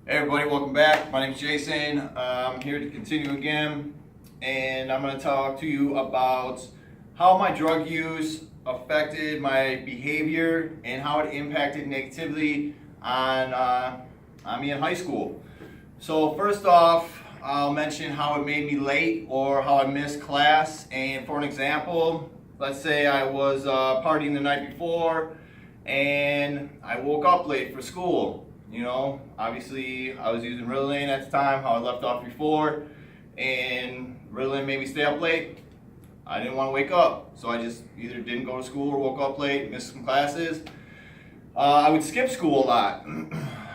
Hey everybody, welcome back. My name is Jason. I'm here to continue again, and I'm going to talk to you about how my drug use affected my behavior and how it impacted negatively on me in high school. So first off, I'll mention how it made me late or how I missed class. And for an example, let's say I was partying the night before and I woke up late for school. You know, obviously I was using Ritalin at the time, how I left off before, and Ritalin made me stay up late. I didn't want to wake up, so I just either didn't go to school or woke up late, missed some classes. I would skip school a lot.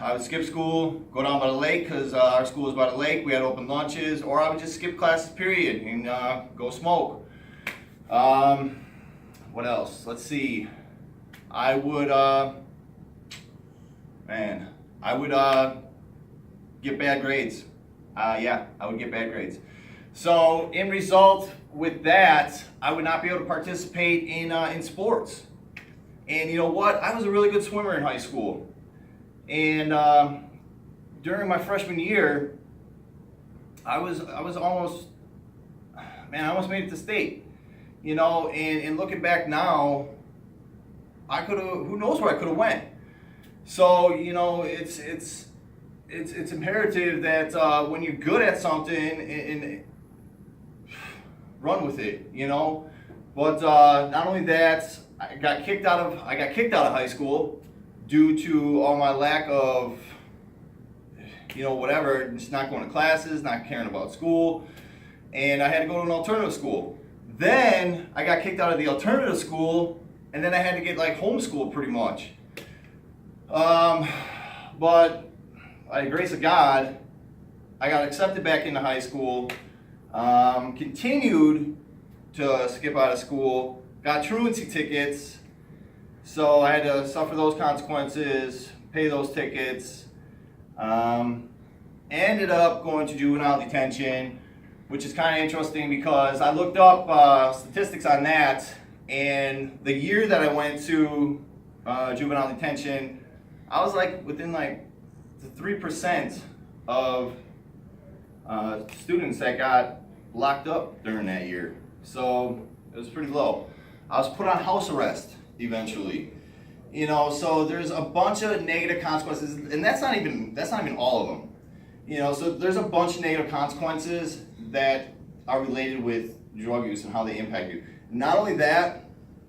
I would skip school, go down by the lake because our school was by the lake, we had open lunches, or I would just skip classes period and go smoke. What else? Let's see. I would get bad grades. I would get bad grades. So in result with that, I would not be able to participate in sports. And you know what? I was a really good swimmer in high school. And during my freshman year, I almost made it to state. You know, and looking back now, who knows where I could have went. So, you know, it's imperative that when you're good at something, and run with it, you know. But not only that, I got kicked out of high school due to all my lack of, you know, whatever, just not going to classes, not caring about school, and I had to go to an alternative school. Then I got kicked out of the alternative school, and then I had to get like homeschooled pretty much. But by the grace of God, I got accepted back into high school, continued to skip out of school, got truancy tickets, so I had to suffer those consequences, pay those tickets, ended up going to juvenile detention, which is kind of interesting because I looked up statistics on that, and the year that I went to juvenile detention, I was like within like the 3% of students that got locked up during that year. So it was pretty low. I was put on house arrest eventually. You know, so there's a bunch of negative consequences, and that's not even all of them. You know, so there's a bunch of negative consequences that are related with drug use and how they impact you. Not only that,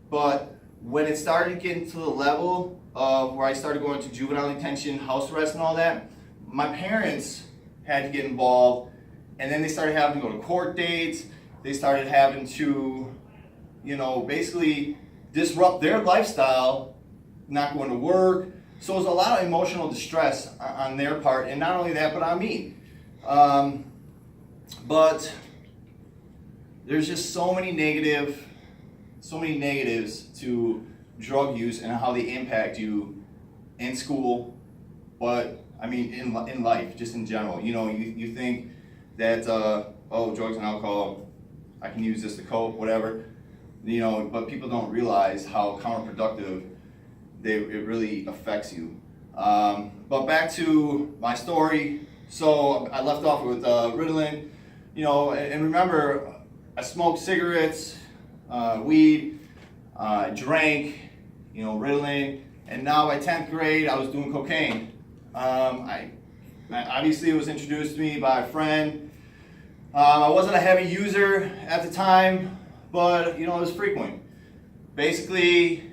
but when it started getting to the level of where I started going to juvenile detention, house arrest, and all that, my parents had to get involved, and then they started having to go to court dates. They started having to, you know, basically disrupt their lifestyle, not going to work. So it was a lot of emotional distress on their part, and not only that, but on me. But there's just so many negatives to drug use and how they impact you in school, but I mean in life, just in general. You know, you think that drugs and alcohol, I can use this to cope, whatever, you know, but people don't realize how counterproductive it really affects you. But back to my story. So I left off with Ritalin, you know, and remember, I smoked cigarettes, weed, drank, you know, Ritalin, and now by 10th grade I was doing cocaine. Obviously it was introduced to me by a friend. I wasn't a heavy user at the time, but you know, it was frequent. Basically,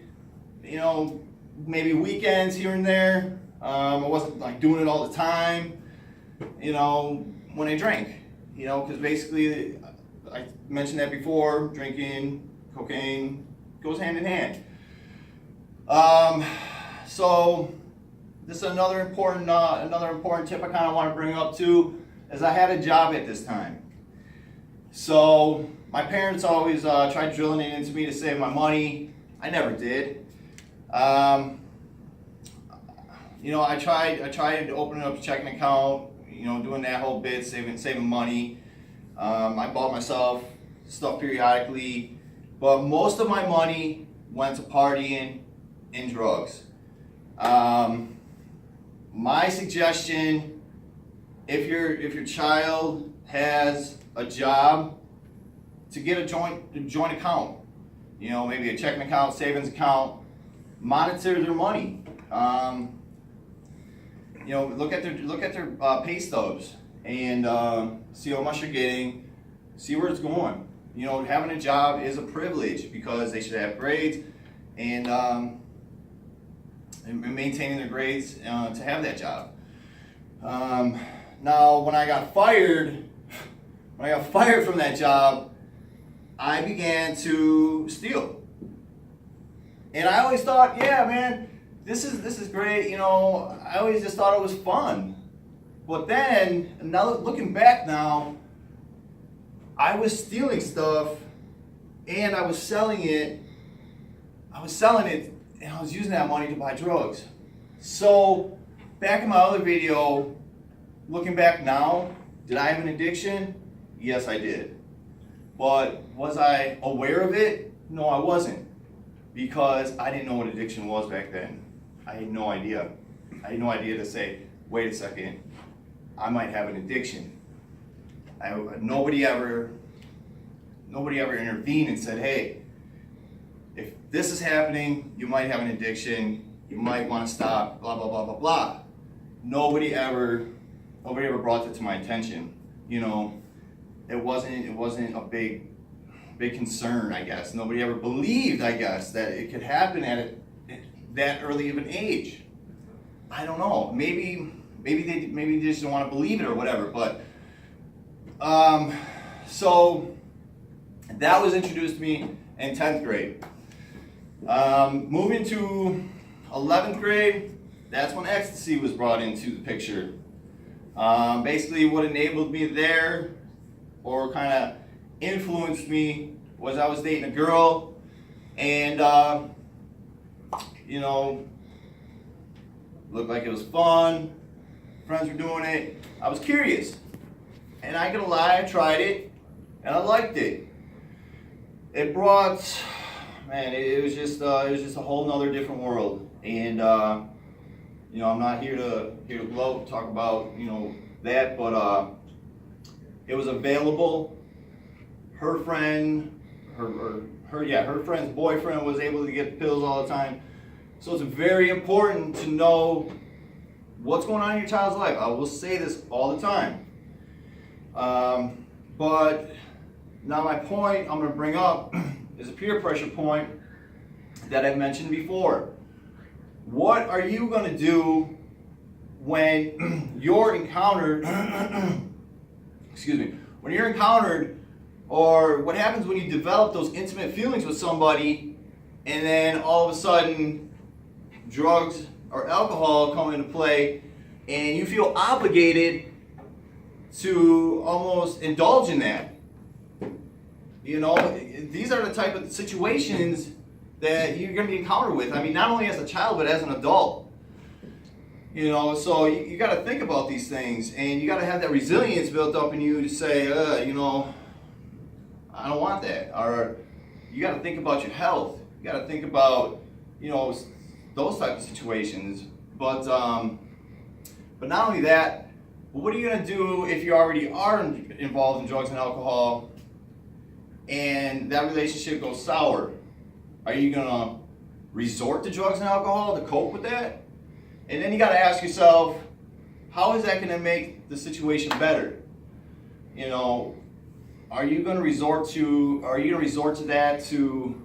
you know, maybe weekends here and there. I wasn't like doing it all the time, you know, when I drank, you know, because basically I mentioned that before, drinking, cocaine goes hand in hand. So this is another important tip I kind of want to bring up too, is I had a job at this time. So my parents always tried drilling it into me to save my money. I never did. You know, I tried opening up a checking account, you know, doing that whole bit, saving money. I bought myself stuff periodically, but most of my money went to partying and drugs. My suggestion if your child has a job, to get a joint account, you know, maybe a checking account, savings account, monitor their money. You know, look at their pay stubs and see how much you're getting, see where it's going. You know, having a job is a privilege because they should have grades and maintaining their grades to have that job. Now, when I got fired from that job, I began to steal. And I always thought, yeah, man, this is great. You know, I always just thought it was fun. But then, now looking back now, I was stealing stuff and I was selling it. And I was using that money to buy drugs. So, back in my other video, looking back now, did I have an addiction? Yes, I did. But was I aware of it? No, I wasn't. Because I didn't know what addiction was back then. I had no idea. I had no idea to say, wait a second, I might have an addiction. Nobody ever intervened and said, hey, if this is happening, you might have an addiction, you might want to stop, blah, blah, blah, blah, blah. Nobody ever brought that to my attention. You know, it wasn't a big concern, I guess. Nobody ever believed, I guess, that it could happen at that early of an age. I don't know. Maybe they just don't want to believe it or whatever. But so that was introduced to me in 10th grade. Moving to 11th grade, that's when ecstasy was brought into the picture. Basically, what enabled me there, or kind of influenced me, was I was dating a girl, and you know, looked like it was fun. Friends were doing it. I was curious, and I ain't gonna lie, I tried it, and I liked it. It brought, man, it was just a whole nother different world, and you know, I'm not here to gloat, talk about, you know, that, but it was available. Her friend's boyfriend was able to get pills all the time. So it's very important to know what's going on in your child's life. I will say this all the time. But now my point I'm going to bring up is a peer pressure point that I mentioned before. What are you going to do when you're encountered, when you're encountered, or what happens when you develop those intimate feelings with somebody and then all of a sudden drugs or alcohol come into play and you feel obligated to almost indulge in that? You know, these are the type of situations that you're going to be encountered with. I mean, not only as a child, but as an adult. You know, so you got to think about these things, and you got to have that resilience built up in you to say, you know, I don't want that. Or you got to think about your health. You got to think about, you know, those type of situations. But not only that, but what are you going to do if you already are involved in drugs and alcohol, and that relationship goes sour? Are you going to resort to drugs and alcohol to cope with that? And then you got to ask yourself, how is that going to make the situation better? You know, are you going to resort to that to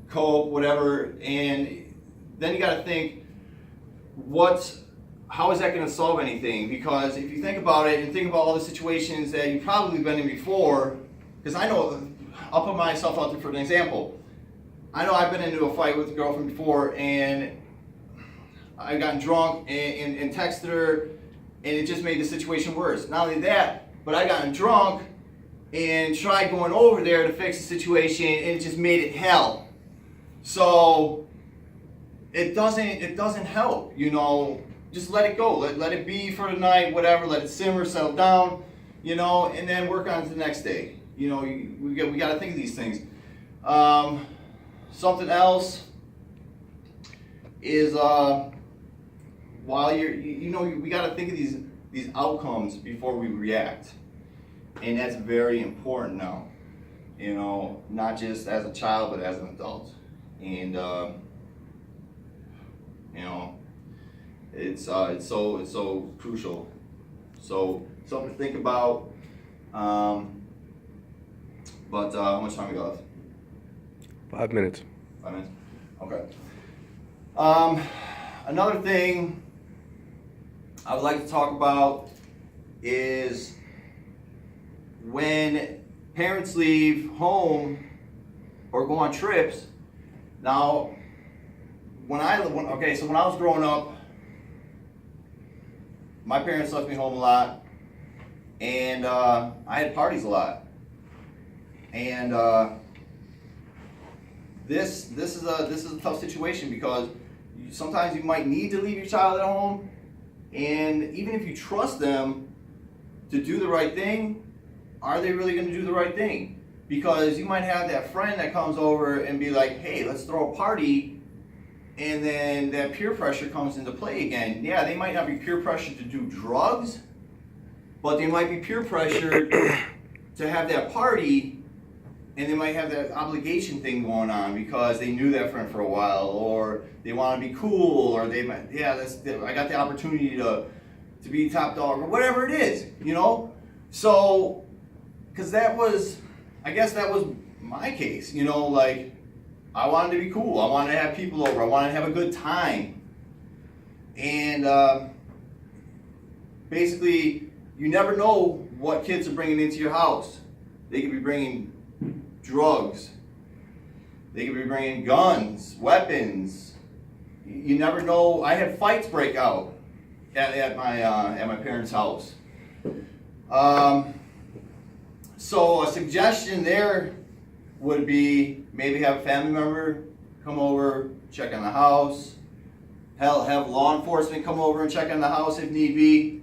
cope, whatever? And then you got to think, how is that going to solve anything? Because if you think about it and think about all the situations that you've probably been in before, because I know, I'll put myself out there for an example. I know I've been into a fight with a girlfriend before, and I got drunk and texted her, and it just made the situation worse. Not only that, but I got drunk and tried going over there to fix the situation, and it just made it hell. So it doesn't help, you know. Just let it go. Let it be for the night, whatever. Let it simmer, settle down, you know, and then work on it the next day. You know, we got to think of these things. Something else is while we got to think of these these outcomes before we react. And that's very important now, not just as a child, but as an adult. And, it's so crucial. So something to think about. But how much time we got left? 5 minutes. 5 minutes? Okay. Another thing I would like to talk about is when parents leave home or go on trips. Now, when I was growing up, my parents left me home a lot, and I had parties a lot. And this is a tough situation because sometimes you might need to leave your child at home, and even if you trust them to do the right thing, are they really going to do the right thing? Because you might have that friend that comes over and be like, hey, let's throw a party, and then that peer pressure comes into play again. Yeah, they might not be peer pressure to do drugs, but they might be peer pressure to have that party, and they might have that obligation thing going on because they knew that friend for a while, or they want to be cool, or they might, I got the opportunity to be top dog, or whatever it is, So, because I guess that was my case, like, I wanted to be cool, I wanted to have people over, I wanted to have a good time. And basically, you never know what kids are bringing into your house. They could be bringing drugs, they could be bringing guns, weapons. You never know. I had fights break out at my parents' house. So a suggestion there would be maybe have a family member come over, check on the house. Hell, have law enforcement come over and check on the house if need be.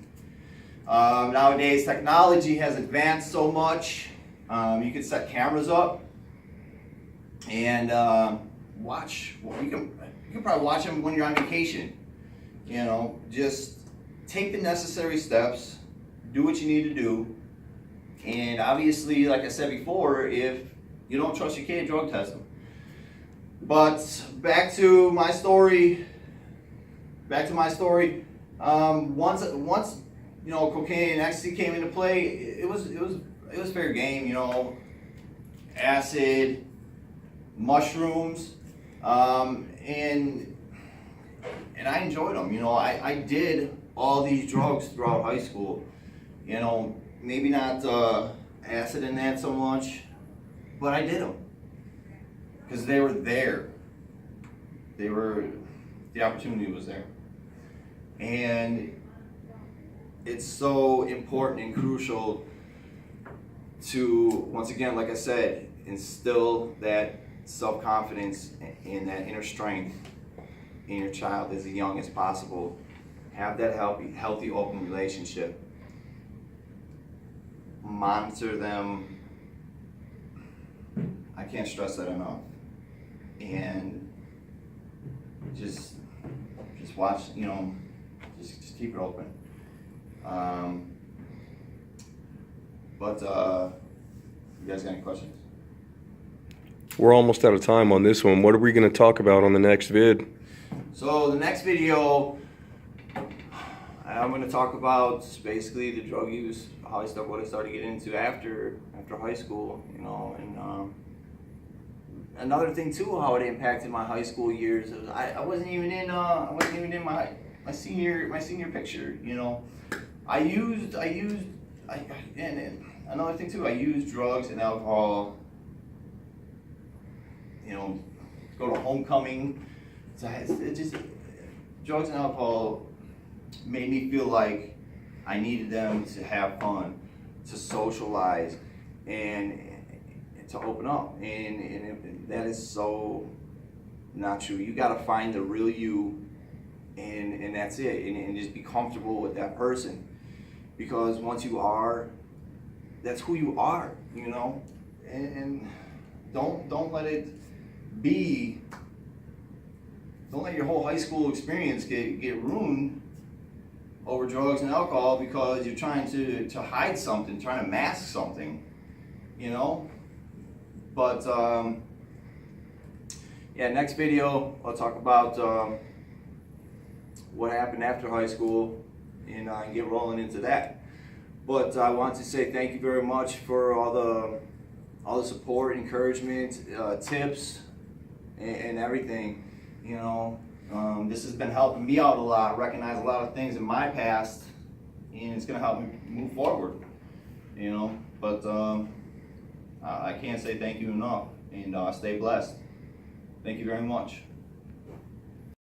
Nowadays, technology has advanced so much. You can set cameras up and watch. You can probably watch them when you're on vacation. Just take the necessary steps, do what you need to do, and obviously, like I said before, if you don't trust your kid, drug test them. But back to my story. Once cocaine and ecstasy came into play, it was fair game. Acid, mushrooms, and I enjoyed them. I did all these drugs throughout high school. Maybe not acid and that so much, but I did them because they were there. The opportunity was there, and it's so important and crucial to, once again, like I said, instill that self-confidence and that inner strength in your child as young as possible. Have that healthy, open relationship. Monitor them. I can't stress that enough. And just watch, just keep it open. You guys got any questions? We're almost out of time on this one. What are we going to talk about on the next vid? So the next video, I'm going to talk about basically the drug use, what I started getting into after high school, and another thing too, how it impacted my high school years. I wasn't even in my senior picture, and another thing too, I used drugs and alcohol, go to homecoming. It just, drugs and alcohol made me feel like I needed them to have fun, to socialize, and to open up. And that is so not true. You gotta find the real you, and that's it. And just be comfortable with that person. Because once you are, that's who you are, and don't let it be, don't let your whole high school experience get ruined over drugs and alcohol because you're trying to hide something, trying to mask something, you know. But yeah, next video I'll talk about what happened after high school and get rolling into that. But I want to say thank you very much for all the support, encouragement, tips, and everything. You know, this has been helping me out a lot, recognize a lot of things in my past, and it's gonna help me move forward. You know, but I can't say thank you enough, and stay blessed. Thank you very much.